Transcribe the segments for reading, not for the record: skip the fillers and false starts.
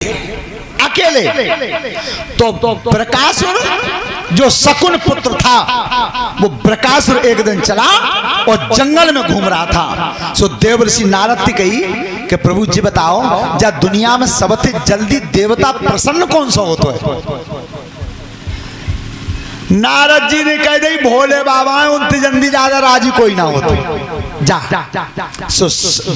अकेले। तो बृकासुर जो शकुन पुत्र था, वो बृकासुर एक दिन चला और जंगल में घूम रहा था। सो देवर्षि नारद की कही कि प्रभु जी बताओ, जा दुनिया में सबसे जल्दी देवता प्रसन्न कौन सा होता है? नारद जी ने कह दी भोले बाबा उनसे जल्दी ज्यादा राजी कोई ना होता। जा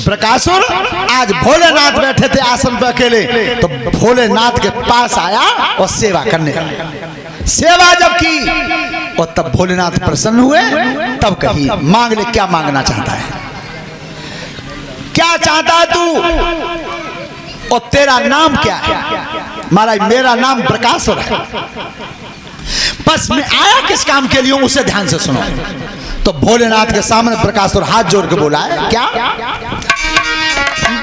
बृकासुर आज भोलेनाथ बैठे थे आसन पर अकेले, तो भोलेनाथ के पास आया और सेवा करने लगा। सेवा जब की और तब भोलेनाथ प्रसन्न हुए। तब कही मांग ले, क्या मांगना चाहता है, क्या चाहता है तू, और तेरा नाम क्या है? महाराज मेरा नाम बृकासुर है, बस मैं आया किस काम के लिए, उसे ध्यान से सुनो। तो भोलेनाथ के सामने बृकासुर हाथ जोड़ के बोला है, क्या?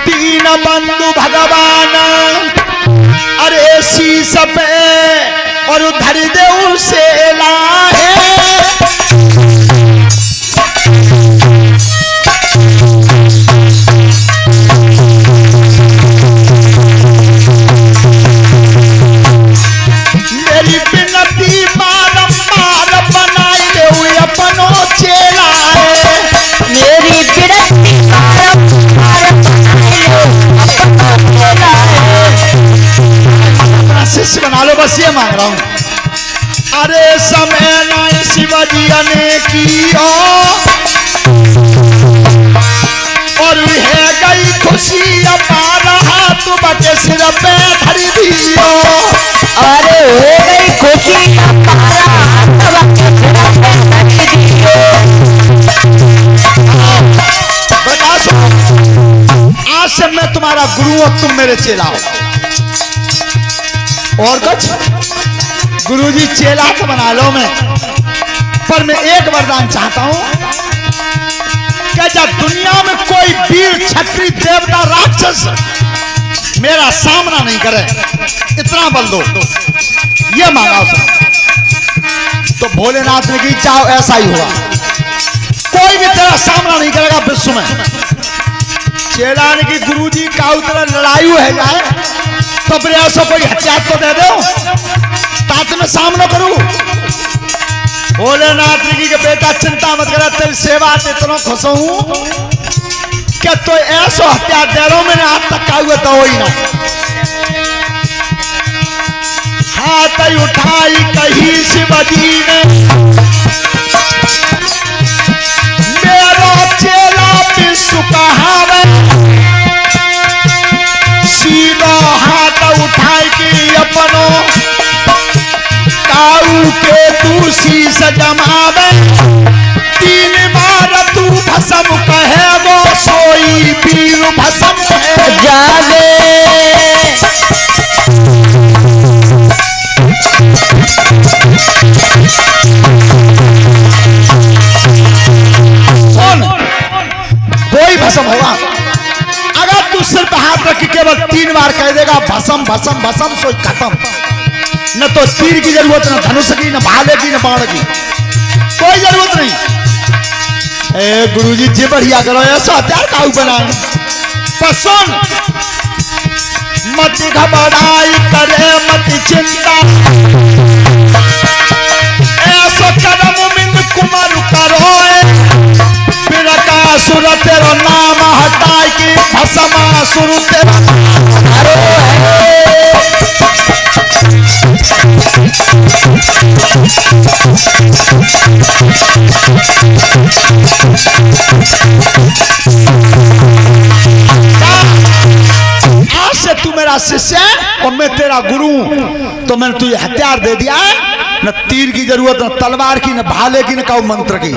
दीन बंधु भगवान अरे शीस पे और धर दे उसे लाए। मेरी बिनती बारंबार बनाई दे हुए अपनो चेला है। मेरी बिनती बारंबार बनाई दे अपनो चेला है। अपना शिष्य बना लो, बस ये मांग रहा हूं। अरे समय नाय शिवजी ने किया और है गई खुशी अपार, हाथ बटे सिर पे धर दियो। अरे हो गई खुशी अपार, हाथ बटे सिर पे धर दियो। आज से मैं तुम्हारा गुरु और तुम मेरे चेला हो। और कुछ गुरुजी चेला तो बना लो मैं, पर मैं एक वरदान चाहता हूं कि जब दुनिया में कोई वीर क्षत्रिय देवता राक्षस मेरा सामना नहीं करे, इतना बल दो। ये मांगा उसने। तो भोलेनाथ ने कही चाहो ऐसा ही हुआ, कोई भी तेरा सामना नहीं करेगा विश्व में। चेला ने की गुरुजी का उतना लड़ाई है जाए तो फिर ऐसा कोई हथियार तो दे दो ताकि मैं सामना करूं। भोलेनाथ ने की कि बेटा चिंता मत करा, तेरी सेवा से इतना खुश हूं कि तो ऐसा हथियार दे रहा हूं, मैंने आज तक का हुआ तो ही ना। हाथ उठाई कही शिवजी ने, मेरा चेला विश्व कहावे। सीधा हाथ उठाई के अपनो काऊ के तू शीश जमावे। 3 बार तू भस्म कहे वो सोई वीर भस्म जागे। सुन, कोई भस्म होगा अगर तू सिर पे हाथ रख के केवल 3 बार कह देगा भस्म भस्म भस्म, सोई खत्म। न तो तीर की जरूरत, न धनुष की, न भाले की, न बाण की, कोई जरूरत नहीं। ए गुरुजी जी बढ़िया करो, ऐसा हथियार काऊ बनाए। पर सुन, मत घबराई करे मत चिंता, ऐसा करम मिंद कुमार करो। बृकासुर तेरा नाम हटाए के भस्मासुर तेरा हरो है। आज से तू मेरा शिष्य है और मैं तेरा गुरु हूं, तो मैंने तुझे हथियार दे दिया है। न तीर की जरूरत, न तलवार की, न भाले की, न काऊ मंत्र की।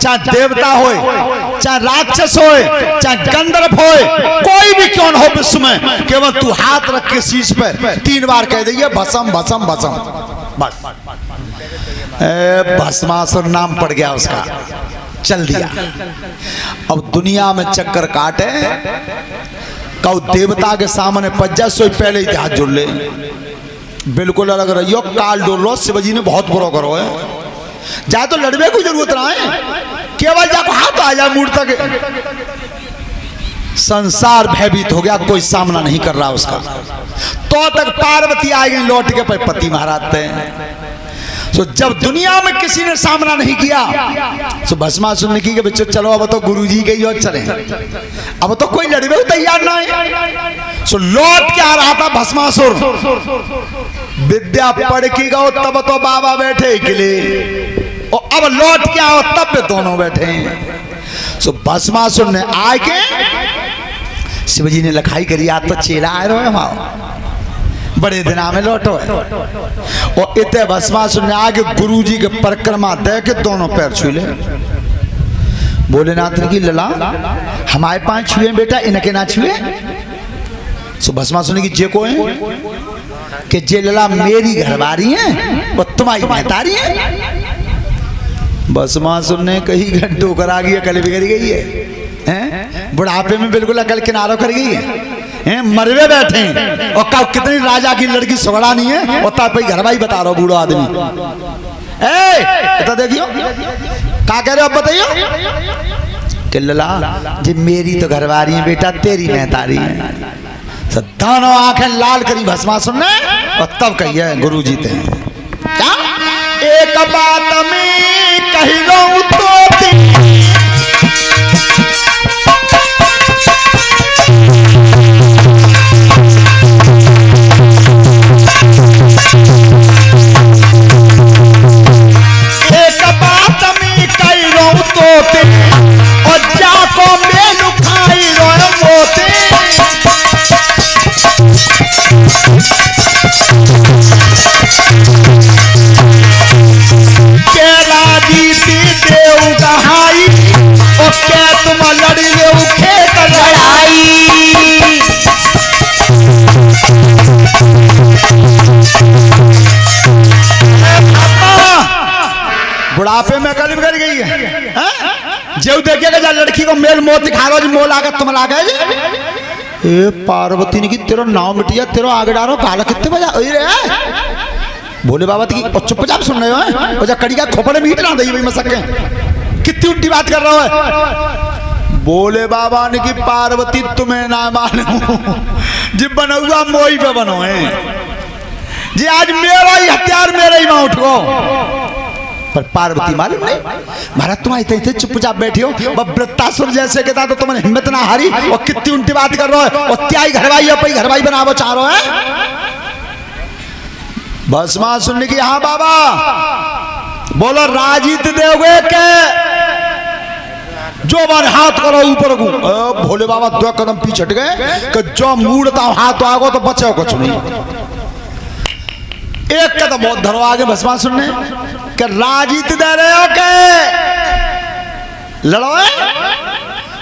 चाहे देवता होए, चाहे राक्षस होए, चाहे गंधर्व होए, कोई भी क्यों न हो विश्व में, केवल तू हाथ रख के शीश पे 3 बार कह दिए भस्म भस्म भस्म, बस। भस्मासुर नाम पड़ गया उसका, चल दिया। अब दुनिया में चक्कर काटे, कौ देवता के सामने पज्जा सोई पहले ही हाथ जुड़ ले। बिल्कुल अलग रहियो, काल डोल रो, शिवजी ने बहुत बुरा करो है। जाए तो लड़ने की जरूरत ना है, केवल जब हाथ आ जाए मूर्त तक संसार भयभीत हो गया, कोई सामना नहीं कर रहा उसका। तो तक पार्वती आ गई लौट के पति महाराज थे। तो जब दुनिया में किसी ने सामना नहीं किया तो भस्मासुर ने की कि बच्चों चलो अब तो गुरुजी गई और चले, अब तो कोई लड़ने को तैयार ना है। सो लौट के आ रहा था भस्मासुर, विद्या पढ़ के गो तब तो बाबा बैठे के लिए, और अब लौट के आओ तब पे दोनों बैठे हैं। सो भस्मासुर ने आके शिवजी ने लखाई करी, आज तो चेला आए रहे हम बड़े दिन में लौटो है। और इतने भस्मासुर ने आगे गुरुजी के परिक्रमा दे के दोनों पैर छू ले। भोलेनाथ ने की लला हमारे पांच छुए बेटा, इनके ना छुए। सो भस्मासुर ने की जे को है कि जे लला मेरी घरवारी है और तुम्हारी महतारी है। भस्मासुर ने कही घंटों करा गई, अकल बिगड़ गई है, बुढ़ापे में बिल्कुल अकल किनारों कर गई है, मरवे बैठे हैं। और कब कितनी राजा की लड़की सुगड़ा नहीं है, और तब घर भाई बता रहा बूढ़ो आदमी। तो देखियो क्या कह रहे हो, अब बताइयो कि लला जी मेरी तो घरवारी है बेटा, तेरी महतारी है। दोनों आंखें लाल करी भस्मासुर ने, और तब कहिए गुरु जी थे क्या एक बात में कही लो तो और जाको मेनू खाई रोए मोते। केला जीती देव कहाई, और क्या तुम लड़ी ले खेत लड़ाई। बुढ़ापे में कल बिगड़ गई है, जो देखिएगा जा लड़की को मेल मोत दिखा रो जी, मोल आगे तुम ला गए। ए पार्वती ने की तेरा नाम मिटिया, तेरा आगे डारो काला कितने बजा भोले बाबा की चुपचाप सुन रहे हो, और कड़ी का खोपड़े मीट ना दही भाई मसके, कितनी उल्टी बात कर रहा है। भोले बाबा ने की पार्वती तुम्हें ना मालूम जी, बनौआ मोई पे बनो है जी, आज मेरा ही हथियार मेरे ही में उठो। पर पार्वती मालूम नहीं, महाराज तुम इतने चुपचाप बैठी हो, वृत्तासुर जैसे कहता तो तुमने हिम्मत ना हारी, और कितनी उल्टी बात कर रहे हो, और क्या ही घरवाई है, घरवाई बनावो चाह रहे हैं। भस्मासुर ने की हाँ बाबा बोलो राजीत दोगे के, जो बार हाथ करो ऊपर को। भोले बाबा 2 कदम पीछे हट गए कि जो मूड़ता हाथ आगो तो बचाओ कुछ नहीं। एक कदम बहुत धरो आगे भस्मासुर ने कि राजीत दे रहे हो के लड़ो।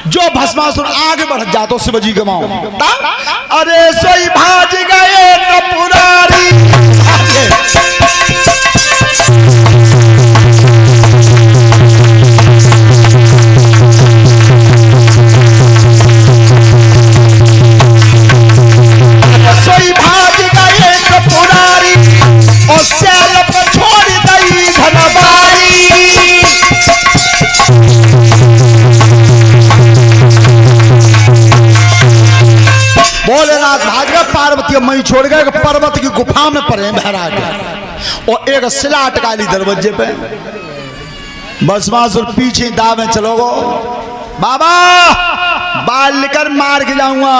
जो भस्मासुर आगे बढ़ जातो शिवजी के माओ, अरे सोई भाज गए त्रिपुरारी। सोई भाज गए त्रिपुरारी, और सैल पर छोड़ दई धनबारी। भोलेनाथ भाग गए, पार्वती मई छोड़ गए, पर्वत की गुफा में पड़े बहरा गए, और एक शिला अटका ली दरवाजे पे। भस्मासुर पीछे दावे चलोगो, बाबा बाल लेकर मार के जाऊंगा।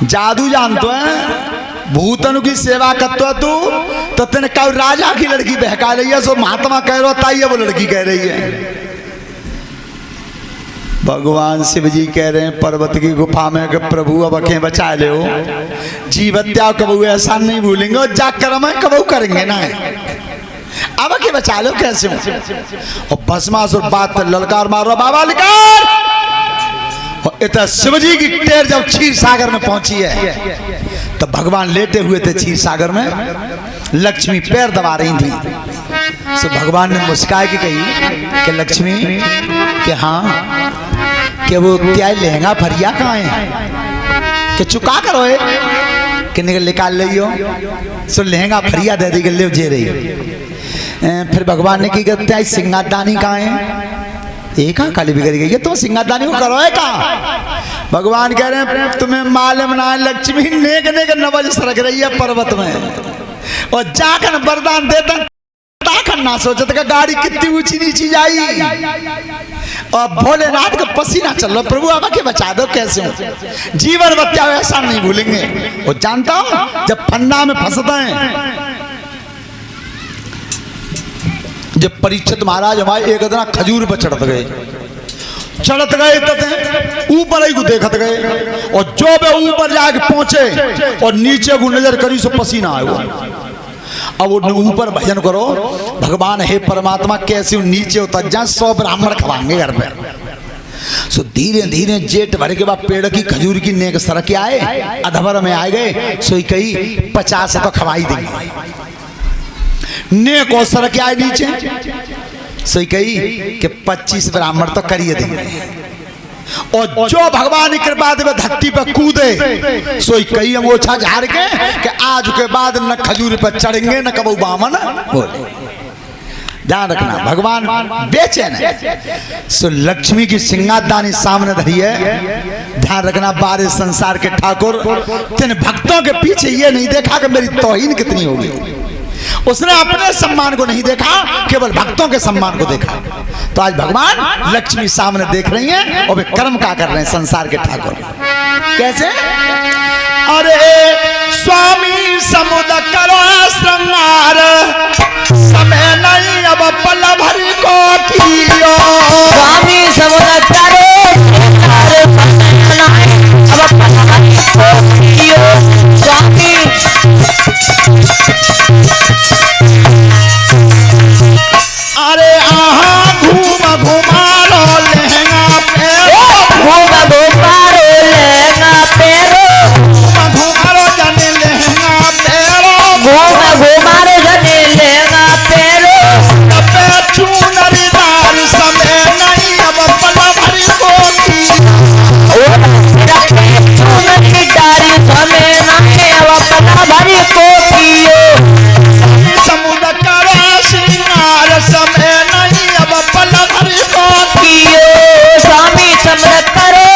जादू जानतो है, भूतन की सेवा करतो तू, तो तेने कल राजा की लड़की बहका रही है, सो महात्मा कह रहा ताई है वो लड़की कह रही है। भगवान शिव जी कह रहे हैं पर्वत की गुफा में कि प्रभु अब अखें बचा ले हो, जीवत्या कबू ऐसा नहीं भूलेंगे, और जा कर्म है कबू करेंगे ना, अब अखें बचा लो कैसे हो। और भस्मासुर बात पर ललकार मार रहा, बाबा लिकार। और इतना शिवजी की टेर जब क्षीर सागर में पहुंची है, तब भगवान लेटे हुए थे क्षीर सागर में, लक्ष्मी पैर दबा रही थी। तो भगवान ने मुस्काए के कही कि लक्ष्मी कि हाँ कि वो क्या लहंगा फरिया कहाँ है, कि चुका करो है कि निकाल ली हो। सो लहंगा फरिया दे दी ले जे रही। फिर भगवान ने की कहते हैं सिंगारदानी कहाँ है, एक काली बिगड़ गई है, तुम सिंगादानी को करो है का? भगवान कह रहे हैं तुम्हें मालूम ना है, लक्ष्मी नेक नेक नवज सरक रही है पर्वत में, और जाकर वरदान देता ना सोचत का गाड़ी कितनी ऊंची नीची जाई, और भोलेनाथ का पसीना चल रहा, प्रभु आवा के बचा दो कैसे हो, जीवन बत्या ऐसा नहीं भूलेंगे। वो जानता हूं जब फन्ना में फंसता है, जब परीक्षित महाराज हमारे एक दिन खजूर पर चढ़त गए तथे ऊपर ही को देखत गए, और जो वे ऊपर जाके पहुंचे और नीचे को नजर करी सो पसीना आयो। अब वो ऊपर भजन करो, भगवान हे परमात्मा कैसे नीचे उतर जा, 100 ब्राह्मण खवाएंगे घर पे। सो धीरे धीरे जेठ भर के बाद पेड़ की खजूर की नेक सरक के आए, अधवर में आ गए, सो कही 50 तो खवाई देंगे, नेक और सरक के आए नीचे, सो कही कि 25 ब्राह्मण तो करिए देंगे, और जो भगवान की कृपा से धरती पर कूदे सोई कई अंगोछा झाड़ के कि आज के बाद न खजूर पर चढ़ेंगे न कबू बामन बोले। ध्यान रखना भगवान बेचैन है। सो लक्ष्मी की सिंगादानी सामने धरी है, ध्यान रखना बारे संसार के ठाकुर तेने भक्तों के पीछे ये नहीं देखा कि मेरी तौहीन कितनी होगी, उसने अपने सम्मान को नहीं देखा, केवल भक्तों के सम्मान को देखा। तो आज भगवान लक्ष्मी सामने देख रही हैं और वे कर्म का कर रहे हैं संसार के ठाकुर। कैसे? अरे स्वामी समुद्र करो श्रृंगार, समय नहीं अब पल भर को कियो, स्वामी समुद्र करो श्रृंगार, समय नहीं अब पल भर को कियो, स्वामी अरे आहा घूम घुमारो लहंगा पेरो, घूम घुमारो लहंगा पेरो, घूम घुमारो जने लहंगा पेरो, घूम घुमारो जने लहंगा पेरो, तबे चूनरी दार समय नहीं अब पल भर को चूनरी डारी समय नहीं अब पल भर को कियो, समुद्र करो श्रृंगार समय नहीं अब पल भर को कियो, स्वामी समुद्र करो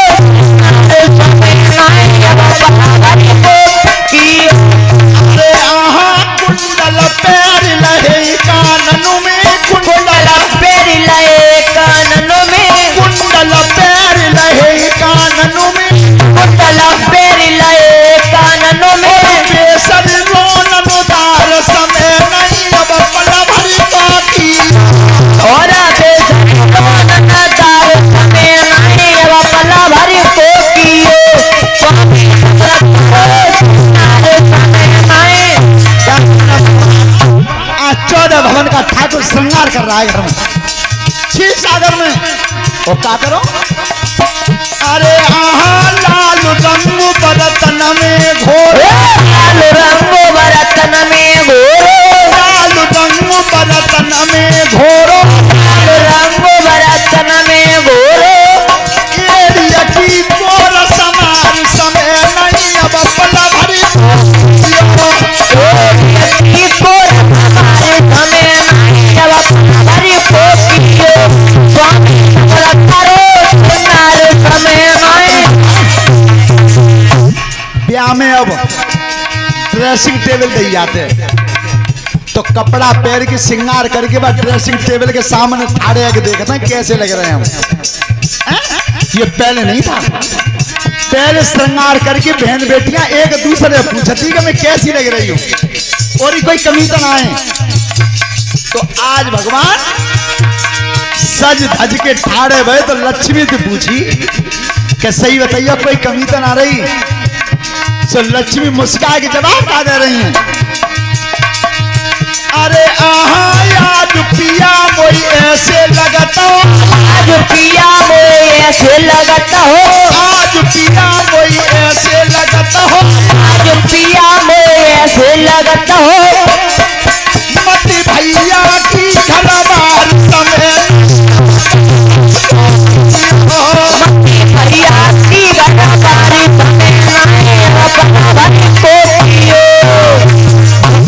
समय नहीं अब पल भर को कियो, अरे आहा कुंडल पैर लहे काननों में, कुंडल पैर लहे काननों में, कुंडल पैर लहे काननों में, कुंडल पैर लहे काननों में, बेसर रोन अनुदार समय नहीं अब पल भर को की, और बेसर समय नहीं अब पल भर को कियो, स्वामी आज 14 भवन का ठाकुर श्रृंगार कर रहा है घर में, क्षीर सागर में। वो क्या करो? अरे आहा लाल रंग बरतन में घोरो, लाल रंग बरतन में घोरो, लाल रंग बरतन में घोरो, लाल रंग बरतन में घोरो, एरिया की गोर समान समय नहीं अब पल भर को हमारे समय नहीं अब पल भर को कियो, स्वामी समुद्र करो श्रृंगार समय नहीं। ब्याह में अब ड्रेसिंग टेबल दे जाते हैं, तो कपड़ा पैर के श्रृंगार करके बाद ड्रेसिंग टेबल के सामने ठाड़े आके देखते हैं कैसे लग रहे हैं हम। ये पहले नहीं था, पहले श्रृंगार करके बहन बेटियां एक दूसरे पूछती कि मैं कैसी लग रही हूँ, और कोई कमी तो ना है। तो आज भगवान सज धज के ठाड़े भय, तो लक्ष्मी से पूछी कि सही बताइए कोई कमी तो ना रही। सो लक्ष्मी मुस्का के जवाब क्या दे रही हैं? अरे आहा आज पिया कोई ऐसे लगता हो, आज पिया मोए ऐसे लगता हो, आज पिया कोई ऐसे लगता हो, आज पिया मोए ऐसे लगता हो, मती भैया की घरवार समय भैया की घरवारी समय नहीं अब पल भर को कियो,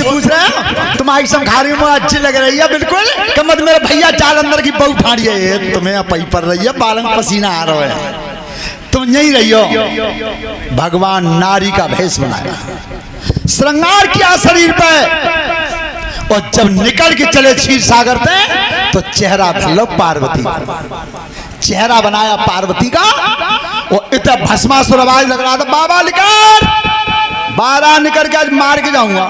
पूछ रहे हैं तुम्हारी क्या समझा रही हूँ अच्छी लग रही है बिल्कुल कमत मेरे भैया चाल अंदर की बहू ठाड़ी है तुम्हें पई पर रही है बालन पसीना आ रहा है तुम यही रही हो। भगवान नारी का भेष बनाया श्रृंगार किया शरीर पे और जब निकल के चले क्षीर सागर से तो चेहरा लो पार्वती चेहरा बनाया पार्वती का और इतना भस्मासुर आवाज लग रहा था बाबा निकल बारह निकल के आज मार के जाऊंगा।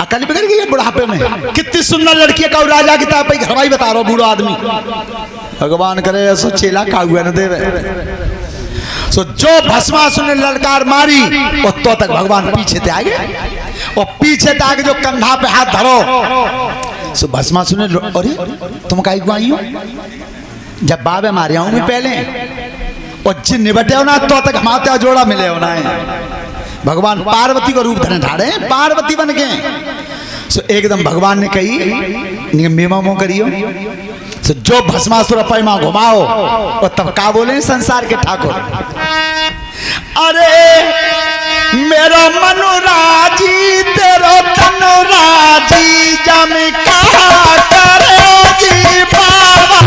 अकल बिगड़ गई है बुढ़ापे में कितनी सुंदर लड़की है कौ राजा की तरह घरवाई बता रहा बूढ़ा आदमी भगवान करे सो चेला कागुआ न देवे सो जो भस्मासुर ने ललकार मारी और तो तक भगवान पीछे ते आ गए और पीछे ते आके जो कंधा पे हाथ धरो सो भस्मासुर ने अरे तुम काई को आई हो जब बाबे मारे हूं मैं पहले और जिन निबटे हो ना तो तक हमारे जोड़ा मिले हो ना भगवान पार्वती को रूप धरे ठाड़े पार्वती बन के सो एकदम भगवान ने कही मेमा मोह करियो सो जो भस्मासुर पैमा घुमाओ और तब का बोले संसार के ठाकुर अरे मेरा मनोराजी तेरो तनुराजी जम कहा करोगी बाबा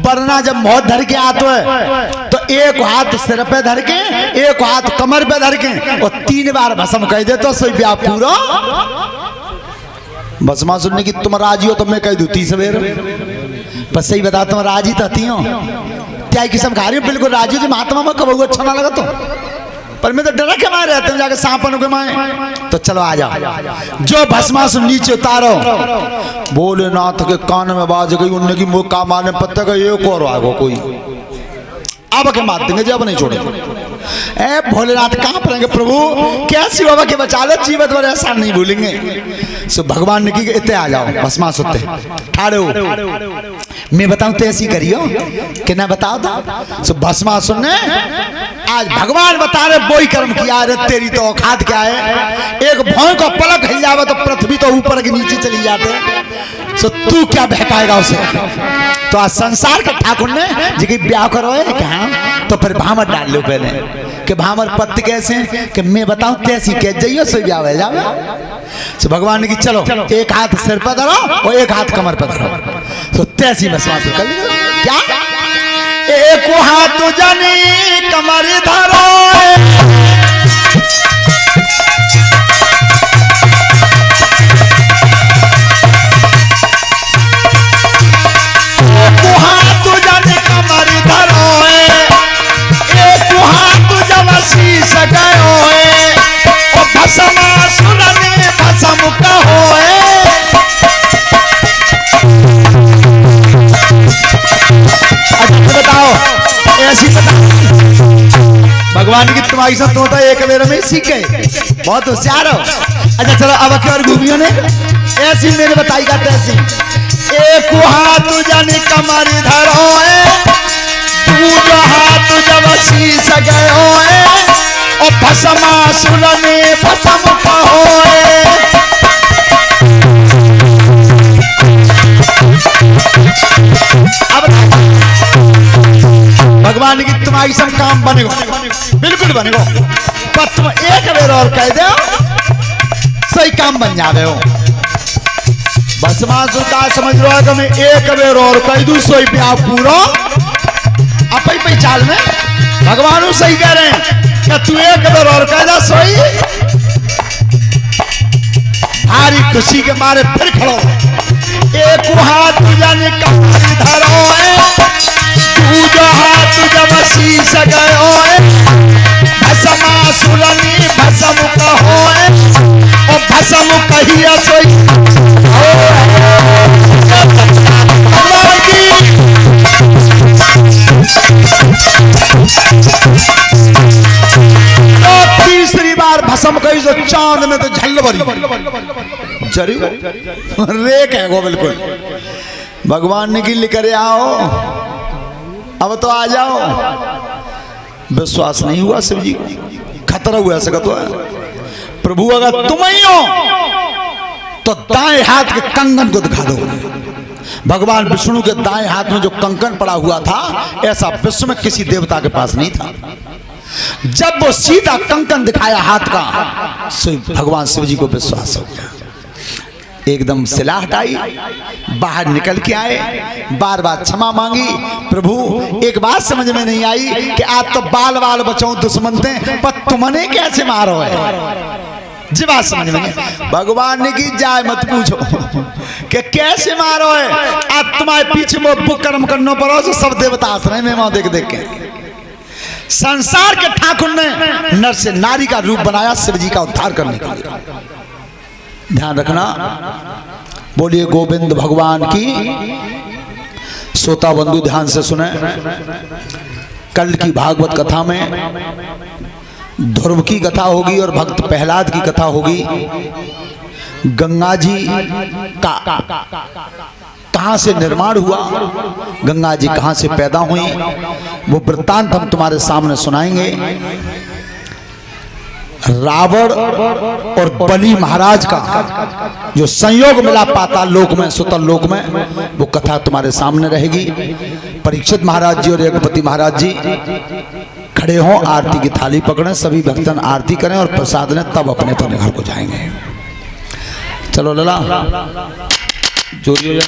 वरना जब मौत धर के आते है तो एक हाथ सिर पे धर के एक हाथ कमर पे धर के और 3 बार भस्म कह दे तो सही ब्याह पूरा। भस्मा सुनने की तुम राजी हो तो मैं कह दूती सवेर बस सही बता तुम राजी तो हो क्या किस्म खा रही हो बिल्कुल राजी हो महात्मा में कब अच्छा ना लगा तो पर मैं तो डरा के मारे रहते हैं जाके सांपन के माए। तो चलो आ जाओ, जो भस्मासुर नीचे उतारो। भोलेनाथ के कान में बाज गई, उनने की मुँह का मारने पत्ते का एक और आगो कोई अब के मार देंगे जब नहीं छोड़ेंगे। ए भोलेनाथ कहाँ पड़ेंगे प्रभु, कैसी बाबा के बचा लो, जीवत वाले ऐसा नहीं भूलेंगे। सो भगवान ने की इतने आ जाओ भस्मासुर ठाड़े हो, मैं बताऊं तो ऐसी करियो कि ना बताओ तो। सो भस्मासुर ने आज भगवान बता रहे बोई कर्म किया रे, तेरी तो औकात क्या है, एक भौं को पलक हिल जावे तो पृथ्वी तो ऊपर के नीचे चली जाते। सो तू क्या बहकाएगा उसे। तो आज संसार के ठाकुर ने जी ब्याह करो है क्या, तो फिर भामर डाल लो पहले कि भामर पत्त कैसे कि मैं बताऊं तैसी कह जाइयो सो ब्याह हो जावे। तो भगवान ने की चलो एक हाथ सिर पर धरो और एक हाथ कमर पर धरो, तो तैसी भस्मासुर कर लिया। क्या एक हाथ जनी कमर धरो, भगवान की तुम्हारी सब तो होता एक बेर में सीखे, बहुत होशियार हो। अच्छा चलो अब की और घूमियो ने ऐसी मैंने बताई का तैसी। एक हाथ जाने कमर धरो दूसरा हाथ जब शीश गयो और भस्मासुर ने भस्म कहो। भगवान की तुम्हारी सब काम बनेगो, बिल्कुल बनेगो, पर तुम एक बेर और कह दो सही काम बन जावे हो। भस्मासुर का समझ लो कि मैं एक बेर और कह दूं सोई ब्याह पूरा अपई पे चाल में। भगवान सही कह रहे हैं कि तू एक बेर और कह दो सोई। भारी खुशी के मारे फिर खड़ो, एक हाथ जाने कमर धरो दूजा हाथ जब शीश गयो भस्मासुर ने भस्म कहो और भस्म कहिया सोई। तो तीसरी बार भस्म कही तो चांद में तो झल भरी जरूर रेक है वो बिल्कुल। भगवान ने की लेकर आओ, अब तो आ जाओ। विश्वास नहीं हुआ शिव जी को, खतरा हुआ ऐसा तो है। प्रभु अगर तुम ही हो तो दाएं हाथ के कंगन को दिखा दो। भगवान विष्णु के दाएं हाथ में जो कंकन पड़ा हुआ था ऐसा विश्व में किसी देवता के पास नहीं था। जब वो सीधा कंकन दिखाया हाथ का, भगवान शिव जी को विश्वास हो गया। एकदम सिला हटाई, बाहर निकल के आए, बार बार क्षमा मांगी। प्रभु एक बात समझ में नहीं आई कि आप तो बाल बाल बचाओ दुश्मन थे, पर तुमने कैसे मारो है, जी बात समझ में नहीं। भगवान ने की जाए मत पूछो कि कैसे मारो है, आज तुम्हारे पीछे वो बुक कर्म करना पड़ो तो सब देवता आश्रय में वहां देख देख के। संसार के ठाकुर ने नर से नारी का रूप बनाया शिव जी का उद्धार करने के लिए। ध्यान रखना, बोलिए गोविंद भगवान की। श्रोता बंधु ध्यान से सुने, कल की भागवत कथा में ध्रुव की कथा होगी और भक्त प्रहलाद की कथा होगी। गंगा जी का कहां से निर्माण हुआ, गंगा जी कहां से पैदा हुई, वो वृत्तांत हम तुम्हारे सामने सुनाएंगे। रावण और बलि महाराज का जो संयोग मिला पाताल लोक में, सुतल लोक में, वो कथा तुम्हारे सामने रहेगी। परीक्षित महाराज जी और यज्ञपति महाराज जी खड़े हों, आरती की थाली पकड़ें, सभी भक्तन आरती करें और प्रसाद लें, तब अपने अपने घर को जाएंगे। चलो लला जोड़िए।